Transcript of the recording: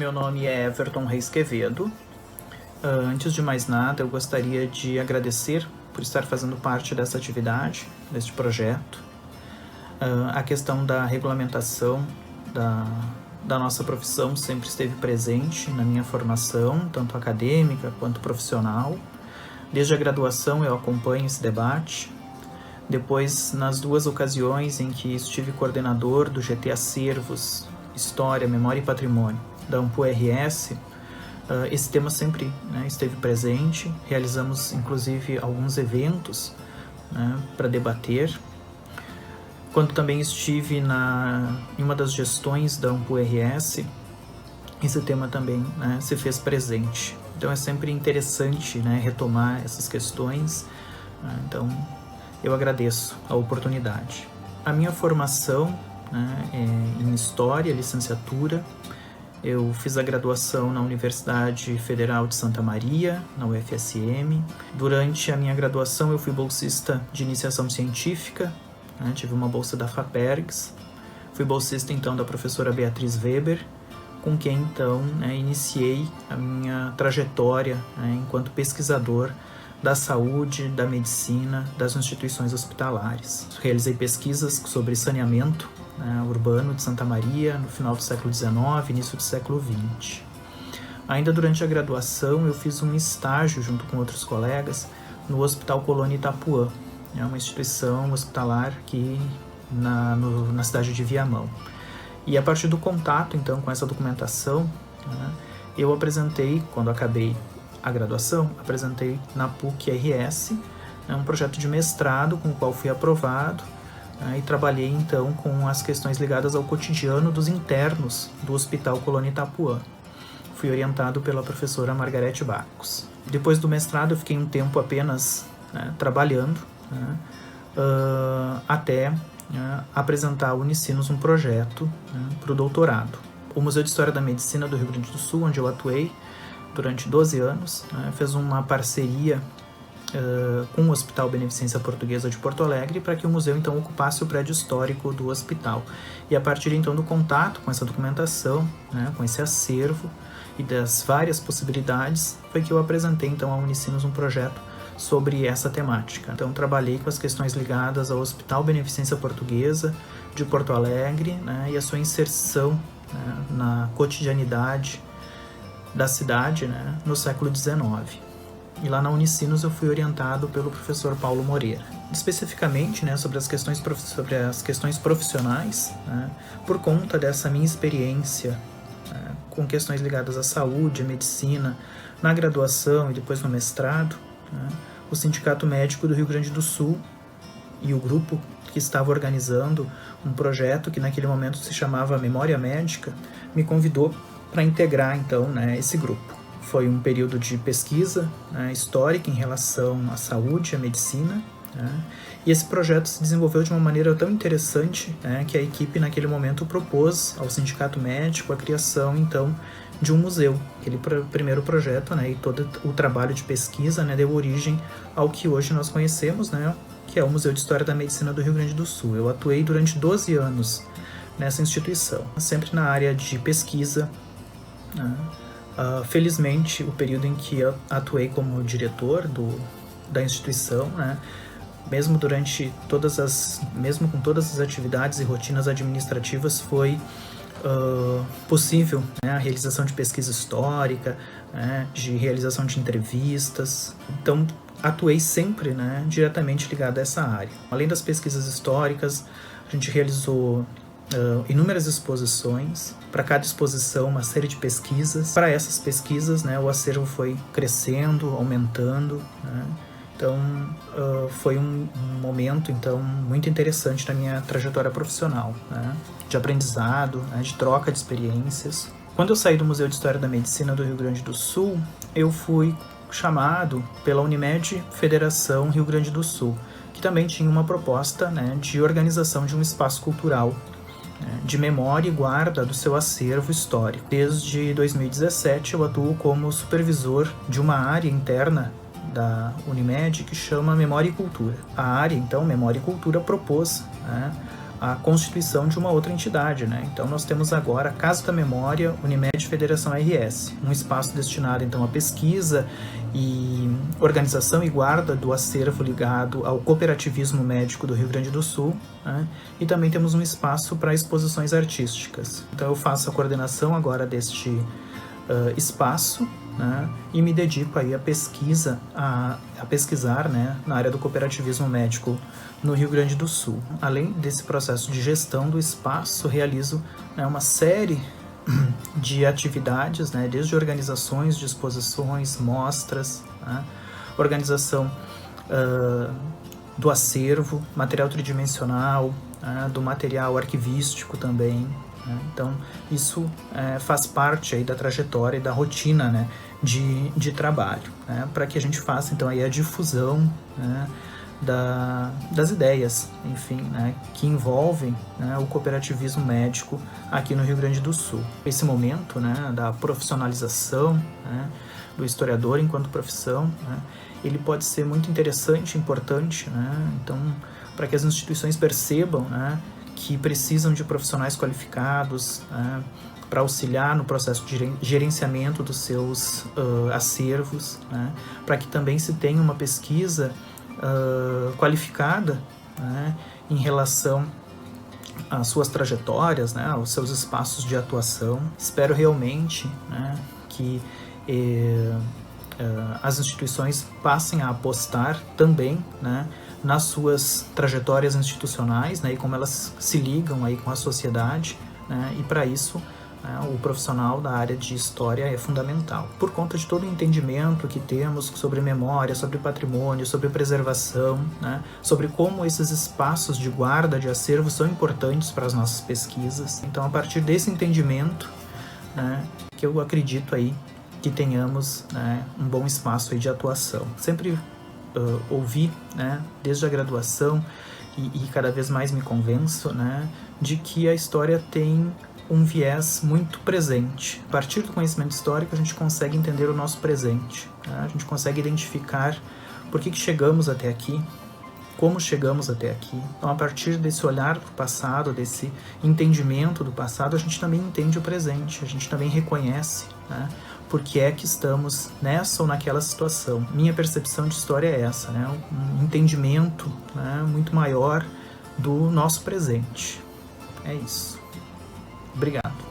meu nome é Everton Reis Quevedo. Antes de mais nada, eu gostaria de agradecer por estar fazendo parte dessa atividade, deste projeto. A questão da regulamentação da nossa profissão sempre esteve presente na minha formação, tanto acadêmica quanto profissional. Desde a graduação eu acompanho esse debate. Depois, nas duas ocasiões em que estive coordenador do GT Acervos, História, Memória e Patrimônio da AMPU-RS, esse tema sempre esteve presente. Realizamos, inclusive, alguns eventos para debater. Quando também estive em uma das gestões da AMPU-RS, esse tema também se fez presente. Então é sempre interessante retomar essas questões. Então eu agradeço a oportunidade. A minha formação é em História, licenciatura. Eu fiz a graduação na Universidade Federal de Santa Maria, na UFSM. Durante a minha graduação eu fui bolsista de iniciação científica, tive uma bolsa da FAPERGS. Fui bolsista então da professora Beatriz Weber, com quem então iniciei a minha trajetória enquanto pesquisador da saúde, da medicina, das instituições hospitalares. Realizei pesquisas sobre saneamento urbano de Santa Maria no final do século XIX, início do século XX. Ainda durante a graduação eu fiz um estágio junto com outros colegas no Hospital Colônia Itapuã, uma instituição hospitalar aqui na cidade de Viamão. E a partir do contato então com essa documentação, eu apresentei, quando acabei a graduação, apresentei na PUC-RS um projeto de mestrado com o qual fui aprovado, e trabalhei então com as questões ligadas ao cotidiano dos internos do Hospital Colônia Itapuã. Fui orientado pela professora Margarete Bacos. Depois do mestrado eu fiquei um tempo apenas trabalhando, até apresentar ao Unicinos um projeto para o doutorado. O Museu de História da Medicina do Rio Grande do Sul, onde eu atuei durante 12 anos, fez uma parceria com o Hospital Beneficência Portuguesa de Porto Alegre para que o museu então ocupasse o prédio histórico do hospital. E a partir então do contato com essa documentação, com esse acervo e das várias possibilidades, foi que eu apresentei então ao Unicinos um projeto sobre essa temática. Então trabalhei com as questões ligadas ao Hospital Beneficência Portuguesa de Porto Alegre e a sua inserção na cotidianidade da cidade no século XIX. E lá na Unicinos eu fui orientado pelo professor Paulo Moreira. Especificamente sobre as questões profissionais, por conta dessa minha experiência com questões ligadas à saúde, à medicina, na graduação e depois no mestrado, o Sindicato Médico do Rio Grande do Sul e o grupo que estava organizando um projeto que naquele momento se chamava Memória Médica, me convidou para integrar então esse grupo. Foi um período de pesquisa histórica em relação à saúde, à medicina, e esse projeto se desenvolveu de uma maneira tão interessante que a equipe naquele momento propôs ao Sindicato Médico a criação então de um museu. Aquele primeiro projeto e todo o trabalho de pesquisa deu origem ao que hoje nós conhecemos, que é o Museu de História da Medicina do Rio Grande do Sul. Eu atuei durante 12 anos nessa instituição, sempre na área de pesquisa. Felizmente, o período em que eu atuei como diretor da instituição, mesmo com todas as atividades e rotinas administrativas, foi possível a realização de pesquisa histórica, de realização de entrevistas. Então, atuei sempre diretamente ligado a essa área. Além das pesquisas históricas, a gente realizou inúmeras exposições. Para cada exposição, uma série de pesquisas. Para essas pesquisas, o acervo foi crescendo, aumentando. Então, foi um momento então muito interessante na minha trajetória profissional, de aprendizado, de troca de experiências. Quando eu saí do Museu de História da Medicina do Rio Grande do Sul, eu fui chamado pela Unimed Federação Rio Grande do Sul, que também tinha uma proposta de organização de um espaço cultural de memória e guarda do seu acervo histórico. Desde 2017 eu atuo como supervisor de uma área interna da Unimed que chama Memória e Cultura. A área, então, Memória e Cultura, propôs a constituição de uma outra entidade, né? Então nós temos agora a Casa da Memória Unimed Federação RS, um espaço destinado então à pesquisa e organização e guarda do acervo ligado ao cooperativismo médico do Rio Grande do Sul, né? E também temos um espaço para exposições artísticas. Então eu faço a coordenação agora deste espaço, né? E me dedico aí a pesquisar, né, na área do cooperativismo médico no Rio Grande do Sul. Além desse processo de gestão do espaço, realizo, né, uma série de atividades, né, desde organizações de exposições, mostras, né, organização do acervo, material tridimensional, do material arquivístico também. Então, isso faz parte aí da trajetória e da rotina, né, de trabalho, né, para que a gente faça então aí a difusão, né, das ideias, enfim, né, que envolvem, né, o cooperativismo médico aqui no Rio Grande do Sul. Esse momento, né, da profissionalização, né, do historiador enquanto profissão, né, ele pode ser muito interessante, importante, né, então, para que as instituições percebam, né, que precisam de profissionais qualificados, né, para auxiliar no processo de gerenciamento dos seus acervos, né, para que também se tenha uma pesquisa qualificada, né, em relação às suas trajetórias, né, aos seus espaços de atuação. Espero realmente, né, que as instituições passem a apostar também, né, nas suas trajetórias institucionais, né, e como elas se ligam aí com a sociedade, né, e para isso, né, o profissional da área de história é fundamental, por conta de todo o entendimento que temos sobre memória, sobre patrimônio, sobre preservação, né, sobre como esses espaços de guarda de acervo são importantes para as nossas pesquisas. Então, a partir desse entendimento, né, que eu acredito aí que tenhamos, né, um bom espaço aí de atuação. Sempre ouvi, né, desde a graduação e cada vez mais me convenço, né, de que a história tem um viés muito presente. A partir do conhecimento histórico a gente consegue entender o nosso presente, né? A gente consegue identificar por que chegamos até aqui, como chegamos até aqui. Então, a partir desse olhar para o passado, desse entendimento do passado, a gente também entende o presente, a gente também reconhece, né, por que é que estamos nessa ou naquela situação. Minha percepção de história é essa, né, um entendimento, né, muito maior do nosso presente. É isso. Obrigado.